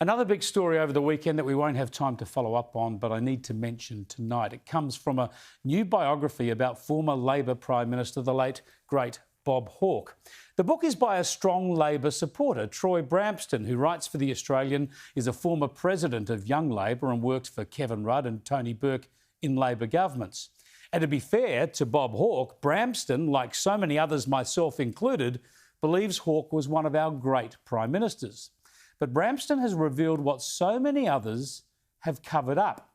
Another big story over the weekend that we won't have time to follow up on, but I need to mention tonight. It comes from a new biography about former Labor Prime Minister, the late, great Bob Hawke. The book is by a strong Labor supporter, Troy Bramston, who writes for The Australian, is a former president of Young Labor and worked for Kevin Rudd and Tony Burke in Labor governments. And to be fair to Bob Hawke, Bramston, like so many others, myself included, believes Hawke was one of our great prime ministers. But Bramston has revealed what so many others have covered up.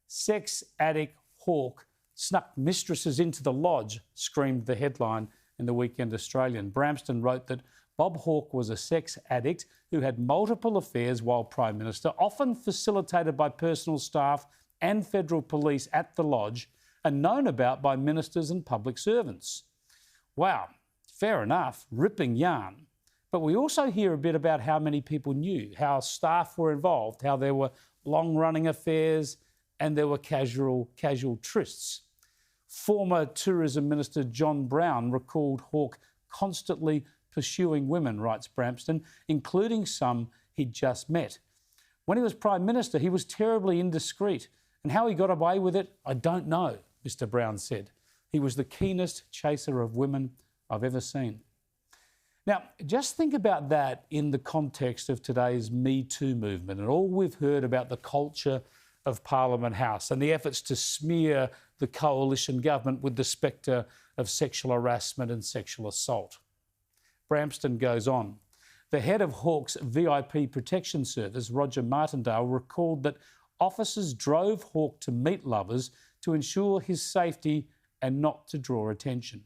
Sex addict Hawke snuck mistresses into the lodge, screamed the headline in the Weekend Australian. Bramston wrote that Bob Hawke was a sex addict who had multiple affairs while Prime Minister, often facilitated by personal staff and federal police at the lodge, and known about by ministers and public servants. Wow, fair enough, ripping yarn. But we also hear a bit about how many people knew, how staff were involved, how there were long-running affairs and there were casual trysts. Former Tourism Minister John Brown recalled Hawke constantly pursuing women, writes Bramston, including some he'd just met. When he was Prime Minister, he was terribly indiscreet, and how he got away with it, I don't know, Mr Brown said. He was the keenest chaser of women I've ever seen. Now, just think about that in the context of today's Me Too movement and all we've heard about the culture of Parliament House and the efforts to smear the coalition government with the spectre of sexual harassment and sexual assault. Bramston goes on. The head of Hawke's VIP protection service, Roger Martindale, recalled that officers drove Hawke to meet lovers to ensure his safety and not to draw attention.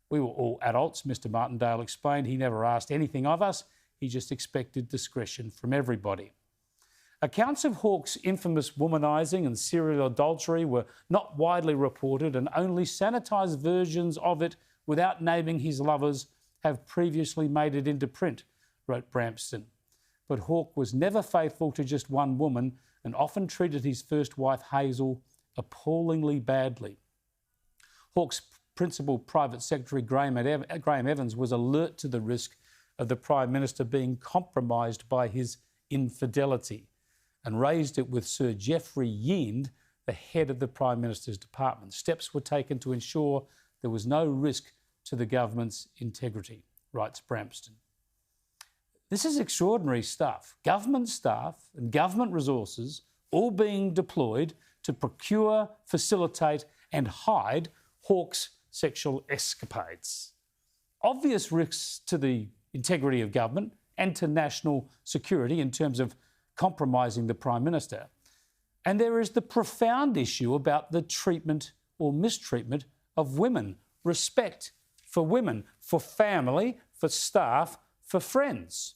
We were all adults, Mr Martindale explained. He never asked anything of us. He just expected discretion from everybody. Accounts of Hawke's infamous womanising and serial adultery were not widely reported, and only sanitised versions of it without naming his lovers have previously made it into print, wrote Bramston. But Hawke was never faithful to just one woman and often treated his first wife, Hazel, appallingly badly. Hawke's Principal Private Secretary Graham Evans was alert to the risk of the Prime Minister being compromised by his infidelity and raised it with Sir Geoffrey Yiend, the head of the Prime Minister's department. Steps were taken to ensure there was no risk to the government's integrity, writes Bramston. This is extraordinary stuff. Government staff and government resources all being deployed to procure, facilitate and hide Hawke's sexual escapades. Obvious risks to the integrity of government and to national security in terms of compromising the Prime Minister. And there is the profound issue about the treatment or mistreatment of women, respect for women, for family, for staff, for friends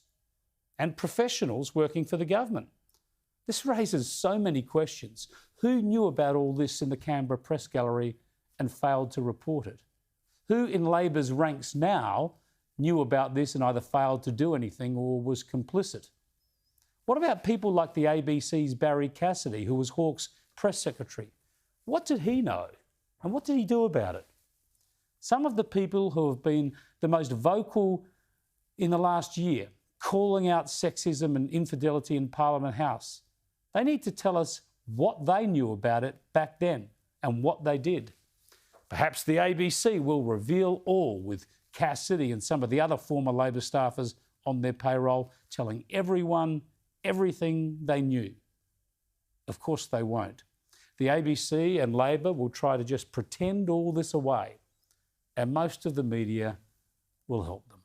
and professionals working for the government. This raises so many questions. Who knew about all this in the Canberra Press Gallery and failed to report it? Who in Labor's ranks now knew about this and either failed to do anything or was complicit? What about people like the ABC's Barry Cassidy, who was Hawke's press secretary? What did he know and what did he do about it? Some of the people who have been the most vocal in the last year, calling out sexism and infidelity in Parliament House, they need to tell us what they knew about it back then and what they did. Perhaps the ABC will reveal all, with Cassidy and some of the other former Labor staffers on their payroll telling everyone everything they knew. Of course they won't. The ABC and Labor will try to just pretend all this away, and most of the media will help them.